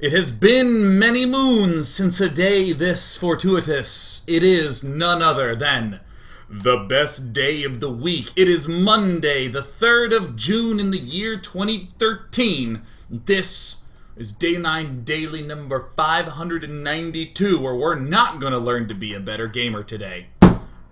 It has been many moons since a day this fortuitous. It is none other than the best day of the week. It is Monday, the 3rd of June in the year 2013. This is Day 9 Daily number 592, where we're not going to learn to be a better gamer today.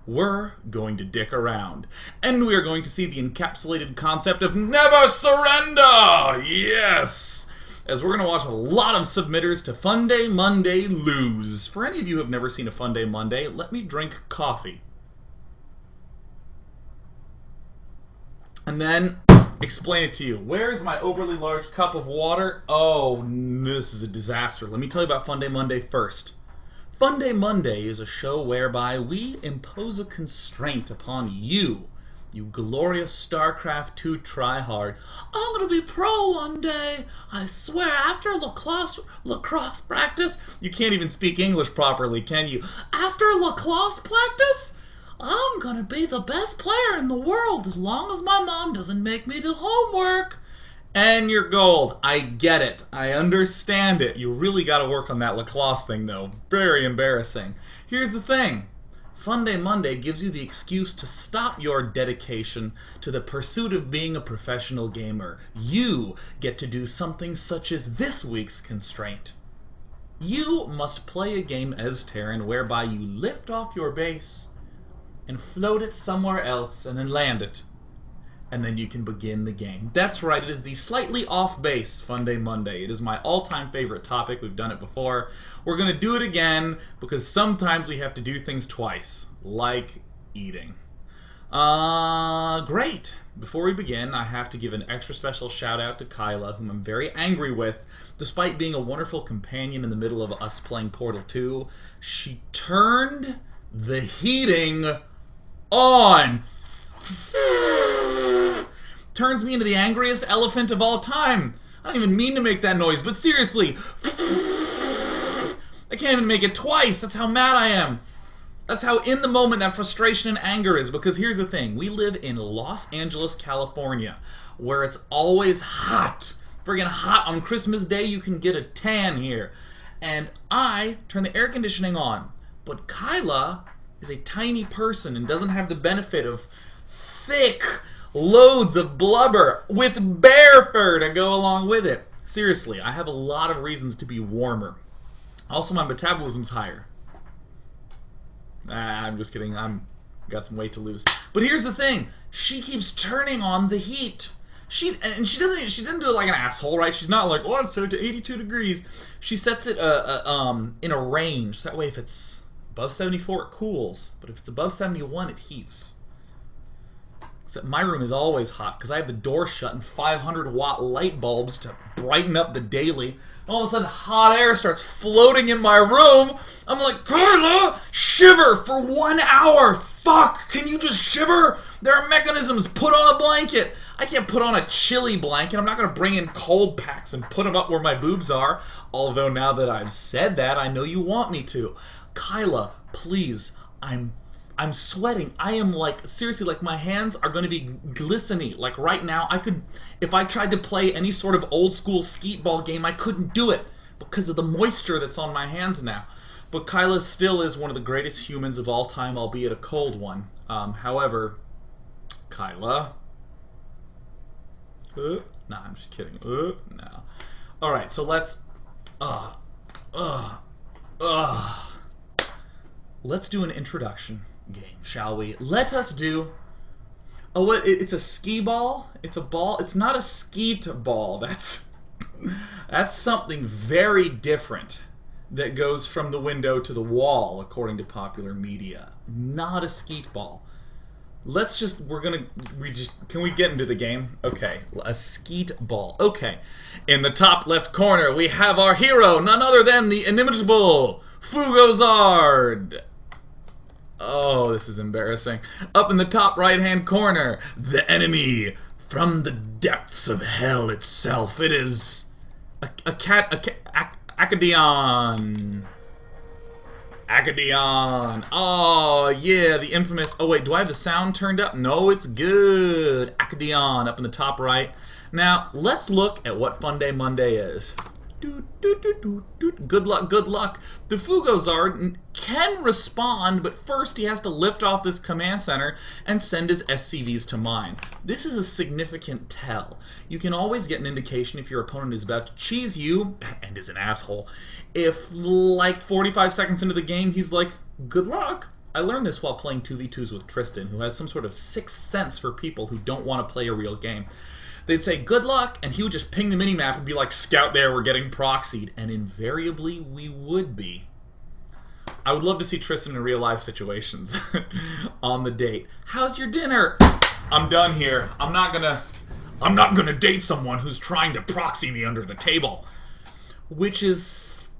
We're going to dick around. And we are going to see the encapsulated concept of never surrender! Yes! As we're going to watch a lot of submitters to Funday Monday lose. For any of you who have never seen a Funday Monday, let me drink coffee. And then explain it to you. Where's my overly large cup of water? Oh, this is a disaster. Let me tell you about Funday Monday first. Funday Monday is a show whereby we impose a constraint upon you, you glorious StarCraft 2 tryhard. I'm gonna be pro one day. I swear, after lacrosse practice, you can't even speak English properly, can you? After lacrosse practice, I'm gonna be the best player in the world as long as my mom doesn't make me do homework. And you're gold. I get it. I understand it. You really gotta work on that lacrosse thing, though. Very embarrassing. Here's the thing. Funday Monday gives you the excuse to stop your dedication to the pursuit of being a professional gamer. You get to do something such as this week's constraint. You must play a game as Terran whereby you lift off your base and float it somewhere else and then land it. And then you can begin the game. That's right, it is the slightly off-base Funday Monday. It is my all-time favorite topic. We've done it before. We're going to do it again because sometimes we have to do things twice, like eating. Great. Before we begin, I have to give an extra special shout-out to Kyla, whom I'm very angry with. Despite being a wonderful companion in the middle of us playing Portal 2, she turned the heating on. Turns me into the angriest elephant of all time. I don't even mean to make that noise, but seriously. I can't even make it twice. That's how mad I am. That's how in the moment that frustration and anger is. Because here's the thing. We live in Los Angeles, California, where it's always hot. Friggin' hot. On Christmas Day, you can get a tan here. And I turn the air conditioning on. But Kyla is a tiny person and doesn't have the benefit of thick loads of blubber with bear fur to go along with it. Seriously, I have a lot of reasons to be warmer. Also, my metabolism's higher. I'm just kidding. I'm got some weight to lose. But here's the thing: she keeps turning on the heat. She doesn't do it like an asshole, right? She's not like, oh, it's set to 82 degrees. She sets it in a range. So that way, if it's above 74, it cools. But if it's above 71, it heats. Except my room is always hot because I have the door shut and 500-watt light bulbs to brighten up the daily. And all of a sudden, hot air starts floating in my room. I'm like, Carla, shiver for 1 hour. Fuck, can you just shiver? There are mechanisms. Put on a blanket. I can't put on a chilly blanket. I'm not going to bring in cold packs and put them up where my boobs are. Although now that I've said that, I know you want me to. Kyla, please, I'm sweating. I am like, seriously, like my hands are going to be glistening. Like right now, I could, if I tried to play any sort of old school skeet ball game, I couldn't do it because of the moisture that's on my hands now. But Kyla still is one of the greatest humans of all time, albeit a cold one. However, Kyla. Nah, I'm just kidding. No. Alright, so let's, let's do an introduction game, shall we? Let us do... Oh, what? It's a skee ball? It's a ball? It's not a skeet ball. That's something very different that goes from the window to the wall, according to popular media. Not a skeet ball. Let's just... Can we get into the game? Okay. A skeet ball. Okay. In the top left corner, we have our hero, none other than the inimitable Fugozard. Oh, this is embarrassing. Up in the top right-hand corner, the enemy from the depths of hell itself. It is Acadion. Acadion. Oh, yeah, the infamous... Oh, wait, do I have the sound turned up? No, it's good. Acadion up in the top right. Now, let's look at what Funday Monday is. Good luck, good luck. The Fugozard can respond, but first he has to lift off this command center and send his SCVs to mine. This is a significant tell. You can always get an indication if your opponent is about to cheese you, and is an asshole, if, like, 45 seconds into the game, he's like, good luck. I learned this while playing 2v2s with Tristan, who has some sort of sixth sense for people who don't want to play a real game. They'd say, good luck, and he would just ping the minimap and be like, scout there, we're getting proxied. And invariably, we would be. I would love to see Tristan in real-life situations on the date. How's your dinner? I'm done here. I'm not gonna date someone who's trying to proxy me under the table. Which is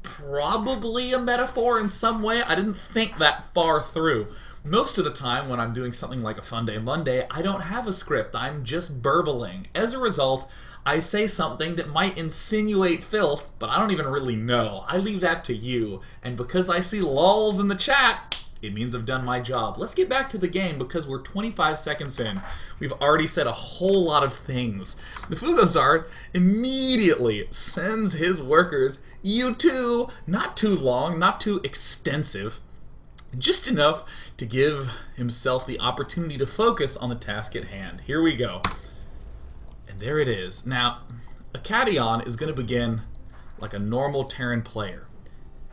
probably a metaphor in some way. I didn't think that far through. Most of the time, when I'm doing something like a Funday Monday, I don't have a script. I'm just burbling. As a result, I say something that might insinuate filth, but I don't even really know. I leave that to you. And because I see lulls in the chat, it means I've done my job. Let's get back to the game because we're 25 seconds in. We've already said a whole lot of things. The Fugozard immediately sends his workers U2, not too long, not too extensive, just enough to give himself the opportunity to focus on the task at hand. Here we go. And there it is. Now, Acadion is going to begin like a normal Terran player.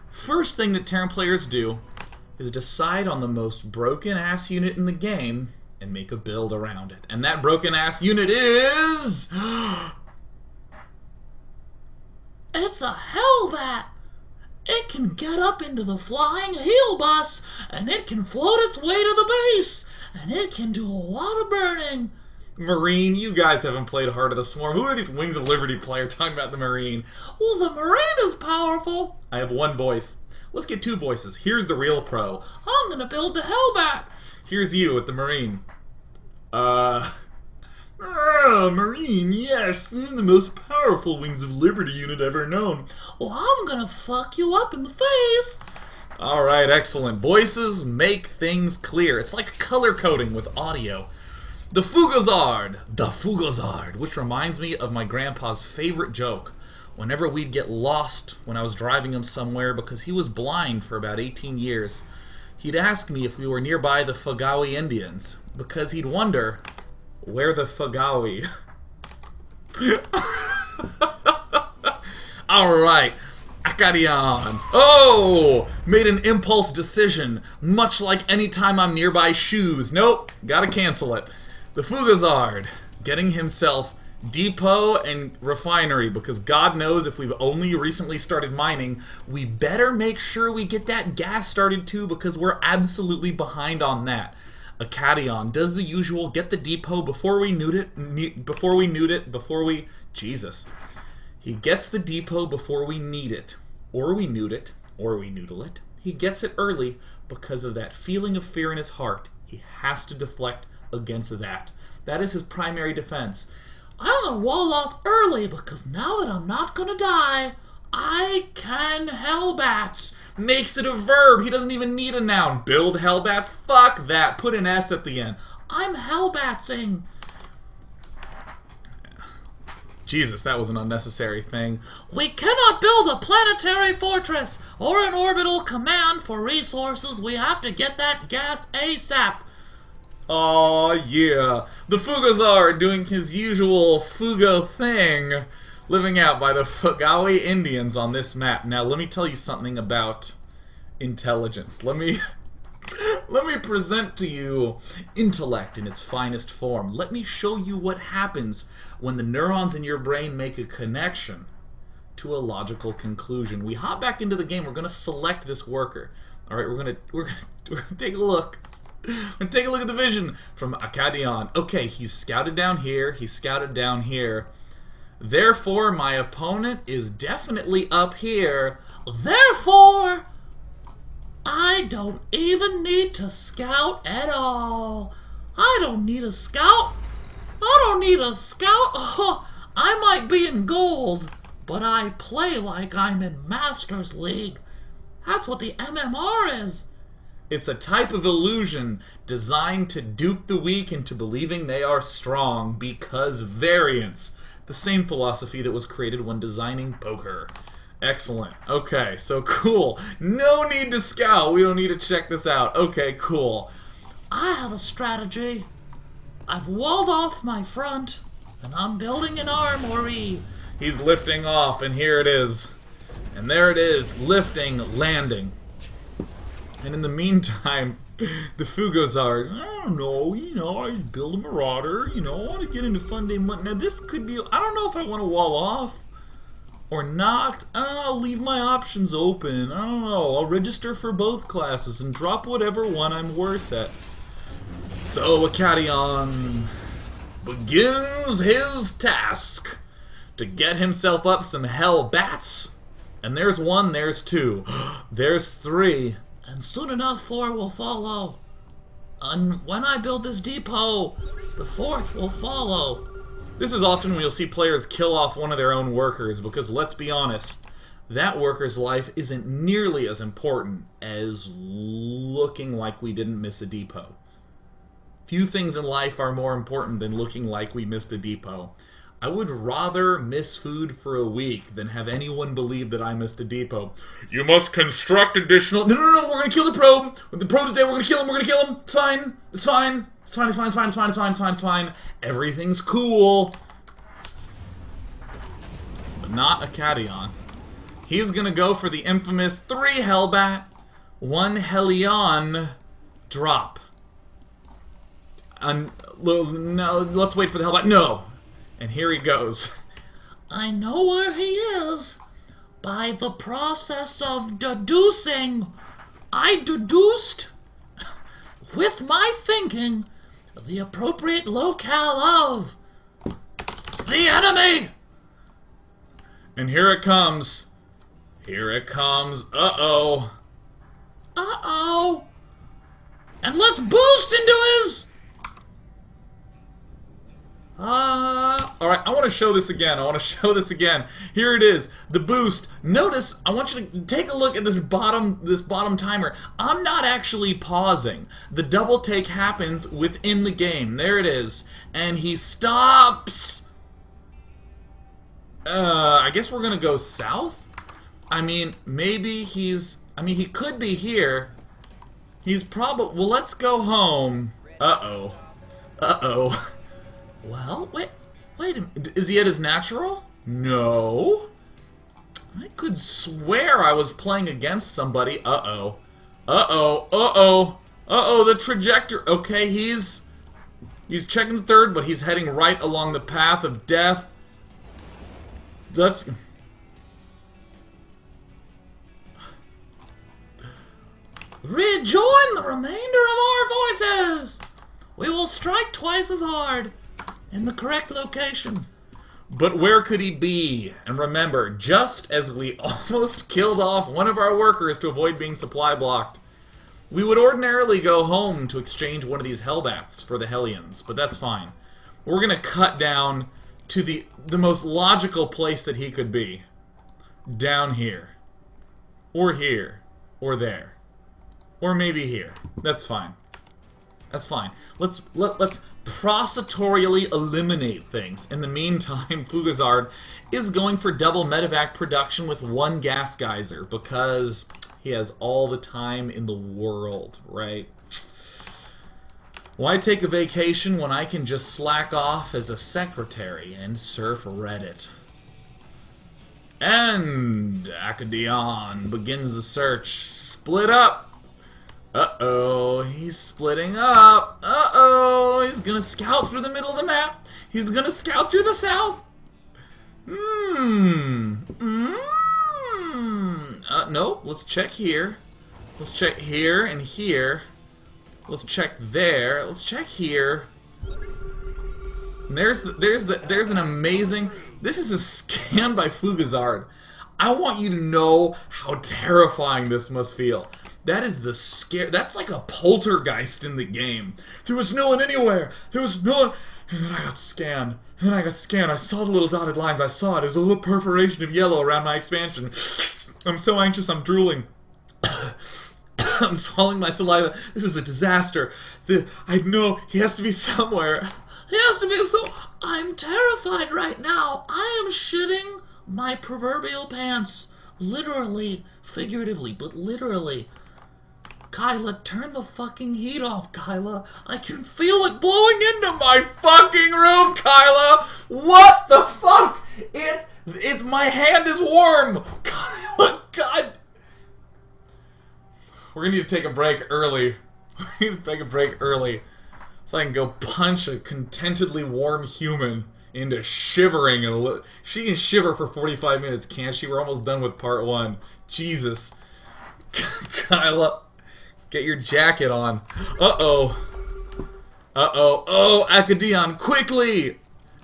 First thing that Terran players do is decide on the most broken-ass unit in the game and make a build around it. And that broken-ass unit is... It's a hellbat! It can get up into the flying heal bus, and it can float its way to the base, and it can do a lot of burning. Marine, you guys haven't played Heart of the Swarm. Who are these Wings of Liberty players talking about the Marine? Well, the Marine is powerful. I have one voice. Let's get two voices. Here's the real pro. I'm gonna build the hellbat. Here's you with the Marine. Marine, yes, they're the most powerful Wings of Liberty unit ever known. Well, I'm gonna fuck you up in the face. Alright, excellent. Voices make things clear. It's like color coding with audio. The Fugozard, which reminds me of my grandpa's favorite joke. Whenever we'd get lost when I was driving him somewhere because he was blind for about 18 years, he'd ask me if we were nearby the Fagawi Indians, because he'd wonder, where the Fagawi? Alright, Acadion. Oh! Made an impulse decision, much like any time I'm nearby shoes. Nope, gotta cancel it. The Fugozard, getting himself depot and refinery, because God knows if we've only recently started mining, we better make sure we get that gas started too, because we're absolutely behind on that. Acadion does the usual, get the depot before we Jesus. He gets the depot before we need it, or we nude it, or we noodle it. He gets it early because of that feeling of fear in his heart. He has to deflect against that. That is his primary defense. I'm gonna wall off early because now that I'm not gonna die, I can hellbats. Makes it a verb. He doesn't even need a noun. Build hellbats? Fuck that. Put an S at the end. I'm hellbatsing. Jesus, that was an unnecessary thing. We cannot build a planetary fortress or an orbital command for resources. We have to get that gas ASAP. Aw, yeah. The Fugozard doing his usual Fugo thing, living out by the Fagawi Indians on this map. Now, let me tell you something about intelligence. Let me present to you intellect in its finest form. Let me show you what happens when the neurons in your brain make a connection to a logical conclusion. We hop back into the game. We're going to select this worker. All right, we're going to take a look. And take a look at the vision from Acadion. Okay, he's scouted down here. He's scouted down here. Therefore, my opponent is definitely up here. Therefore, I don't even need to scout at all. I don't need a scout. I don't need a scout. Oh, I might be in gold, but I play like I'm in Masters League. That's what the MMR is. It's a type of illusion designed to dupe the weak into believing they are strong, because variance. The same philosophy that was created when designing poker. Excellent. Okay, so cool. No need to scout. We don't need to check this out. Okay, cool. I have a strategy. I've walled off my front, and I'm building an armory. He's lifting off, and here it is. And there it is, lifting, landing. And in the meantime, the Fugazard, I don't know, I build a marauder, I want to get into Funday Monday. Now this could be, I don't know if I want to wall off or not. I'll leave my options open. I don't know, I'll register for both classes and drop whatever one I'm worse at. So Acadion begins his task to get himself up some hellbats. And there's one, there's two, there's three. And soon enough, 4 will follow. And when I build this depot, the 4th will follow. This is often when you'll see players kill off one of their own workers, because let's be honest, that worker's life isn't nearly as important as looking like we didn't miss a depot. Few things in life are more important than looking like we missed a depot. I would rather miss food for a week than have anyone believe that I missed a depot. You must construct additional... No, we're gonna kill the probe. When the probe's there, we're gonna kill him, It's fine. It's fine. It's fine, it's fine, it's fine, it's fine, it's fine, it's fine, it's fine. Everything's cool. But not Acadion. He's gonna go for the infamous 3 Hellbat, 1 Hellion drop. No, let's wait for the Hellbat. No! And here he goes. I know where he is. By the process of deducing, I deduced, with my thinking, the appropriate locale of the enemy. And here it comes. Here it comes. Uh-oh. Uh-oh. And let's boost into his... Alright, I want to show this again. Here it is. The boost. Notice, I want you to take a look at this bottom timer. I'm not actually pausing. The double take happens within the game. There it is. And he stops. I guess we're gonna go south? I mean, maybe he's... I mean, he could be here. He's probably... Well, let's go home. Uh-oh. Uh-oh. Well, wait a minute. Is he at his natural? No. I could swear I was playing against somebody. Uh-oh. Uh-oh. Uh-oh. Uh-oh, the trajectory. Okay, he's checking the third, but he's heading right along the path of death. That's... Rejoin the remainder of our voices! We will strike twice as hard. In the correct location. But where could he be? And remember, just as we almost killed off one of our workers to avoid being supply blocked, we would ordinarily go home to exchange one of these Hellbats for the Hellions, but that's fine. We're gonna cut down to the most logical place that he could be. Down here. Or here. Or there. Or maybe here. That's fine. That's fine. Let's prosetorially eliminate things. In the meantime, Fugazard is going for double medevac production with 1 gas geyser because he has all the time in the world, right? Why take a vacation when I can just slack off as a secretary and surf Reddit? And Acadion begins the search. Split up! Uh-oh, he's splitting up. Uh-oh, he's gonna scout through the middle of the map. He's gonna scout through the south. Nope, let's check here. Let's check here and here. Let's check there. Let's check here. And there's an amazing... This is a scan by Fugazard. I want you to know how terrifying this must feel. That is the scare. That's like a poltergeist in the game. There was no one anywhere. There was no one. And then I got scanned. I saw the little dotted lines. I saw it. There's a little perforation of yellow around my expansion. I'm so anxious. I'm drooling. I'm swallowing my saliva. This is a disaster. I know he has to be somewhere. He has to be so... I'm terrified right now. I am shitting my proverbial pants. Literally, figuratively, but literally. Kyla, turn the fucking heat off, Kyla. I can feel it blowing into my fucking room, Kyla. What the fuck? It's my hand is warm. Kyla, God. We're gonna need to take a break early. We need to take a break early so I can go punch a contentedly warm human into shivering. She can shiver for 45 minutes, can't she? We're almost done with part 1. Jesus. Kyla, get your jacket on. Uh-oh. Uh-oh. Oh, Acadion, quickly!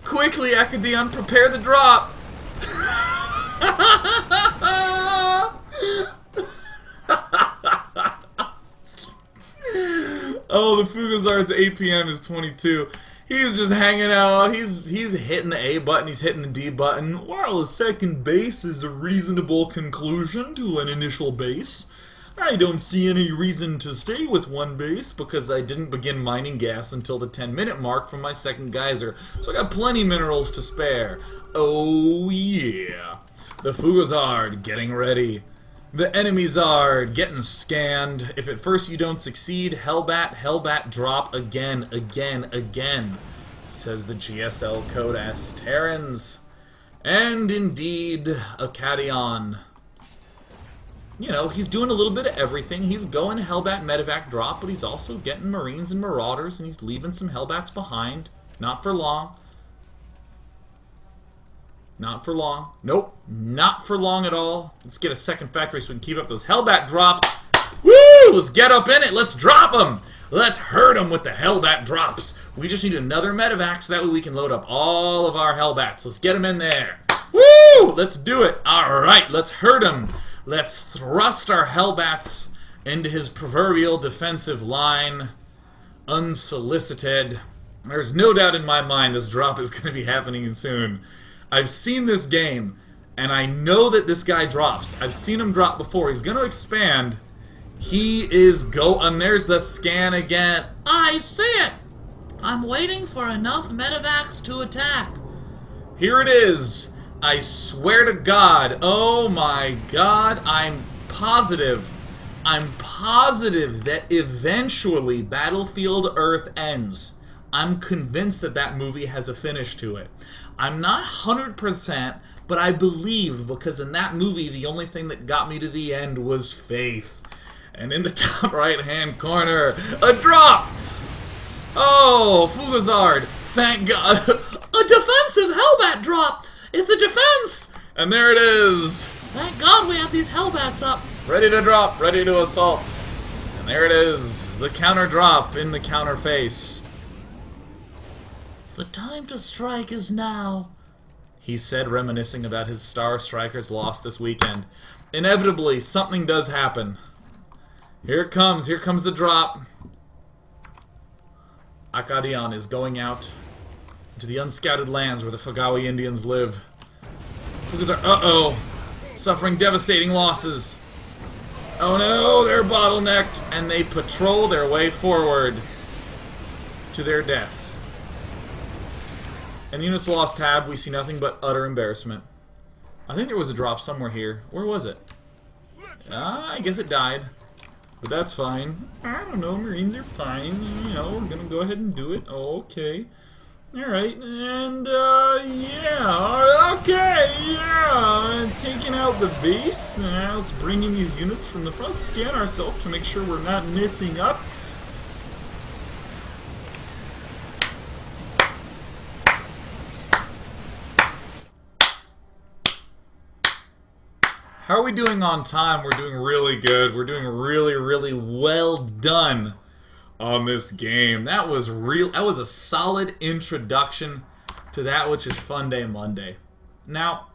Quickly, Acadion, prepare the drop! Oh, the Fugazard's 8 p.m. is 22. He's just hanging out. He's hitting the A button. He's hitting the D button. While a second base is a reasonable conclusion to an initial base, I don't see any reason to stay with one base because I didn't begin mining gas until the 10-minute mark from my second geyser. So I got plenty minerals to spare. Oh yeah. The Fugazard getting ready. The enemies are getting scanned. If at first you don't succeed, hellbat drop again, says the GSL code S Terrans. And indeed, Acadion. You know, he's doing a little bit of everything. He's going hellbat medevac drop, but he's also getting Marines and Marauders, and he's leaving some hellbats behind. Not for long. Not for long. Nope. Not for long at all. Let's get a second factory so we can keep up those hellbat drops. Woo! Let's get up in it. Let's drop them. Let's hurt them with the hellbat drops. We just need another medevac so that way we can load up all of our hellbats. Let's get them in there. Woo! Let's do it. All right. Let's hurt him. Let's thrust our hellbats into his proverbial defensive line unsolicited. There's no doubt in my mind this drop is going to be happening soon. I've seen this game, and I know that this guy drops. I've seen him drop before. He's going to expand. He is and there's the scan again. I see it. I'm waiting for enough medevacs to attack. Here it is. I swear to God. Oh my God. I'm positive that eventually Battlefield Earth ends. I'm convinced that that movie has a finish to it. I'm not 100%, but I believe, because in that movie, the only thing that got me to the end was faith. And in the top right-hand corner, a drop! Oh, Fugazard, thank God. A defensive hellbat drop! It's a defense! And there it is. Thank God we have these hellbats up. Ready to drop, ready to assault. And there it is, the counter drop in the counter face. The time to strike is now, he said, reminiscing about his Star Strikers loss this weekend. Inevitably, something does happen. Here it comes the drop. Acadion is going out into the unscouted lands where the Fagawi Indians live. Fugazard, uh-oh, suffering devastating losses. Oh no, they're bottlenecked, and they patrol their way forward to their deaths. And units lost tab, we see nothing but utter embarrassment. I think there was a drop somewhere here. Where was it? I guess it died. But that's fine. I don't know, Marines are fine. You know, we're gonna go ahead and do it. Oh, okay. Alright, and, yeah. Okay, yeah. Taking out the base. Now let's bring in these units from the front. Scan ourselves to make sure we're not missing up. How are we doing on time? We're doing really good. We're doing really, really well done on this game. That was a solid introduction to that which is Funday Monday. Now,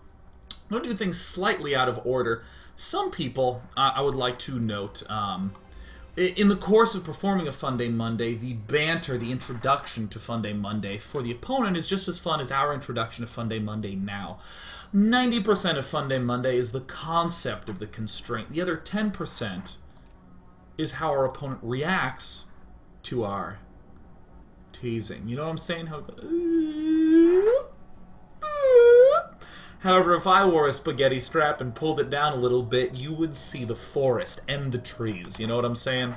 I'm going to do things slightly out of order. Some people, I would like to note, in the course of performing a Funday Monday, the banter, the introduction to Funday Monday for the opponent is just as fun as our introduction to Funday Monday now. 90% of Funday Monday is the concept of the constraint. The other 10% is how our opponent reacts to teasing. You know what I'm saying? How However, if I wore a spaghetti strap and pulled it down a little bit, you would see the forest and the trees. You know what I'm saying?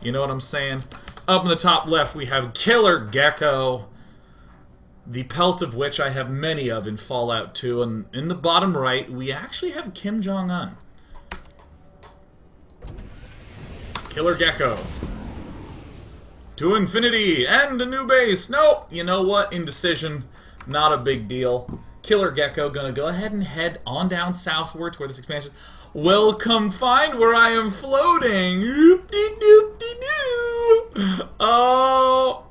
You know what I'm saying? Up in the top left, we have Killer Gecko, the pelt of which I have many of in Fallout 2. And in the bottom right, we actually have Kim Jong-un. Killer Gecko. To infinity and a new base. Nope. You know what? Indecision. Not a big deal. Killer Gecko gonna go ahead and head on down southward to where this expansion. Welcome, find where I am floating. Oh.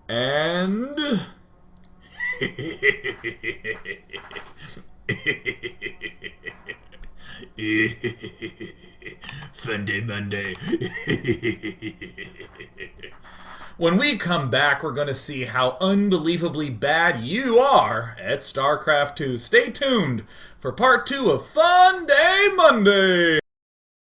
And Funday Monday. When we come back, we're going to see how unbelievably bad you are at StarCraft 2. Stay tuned for part 2 of Funday Monday.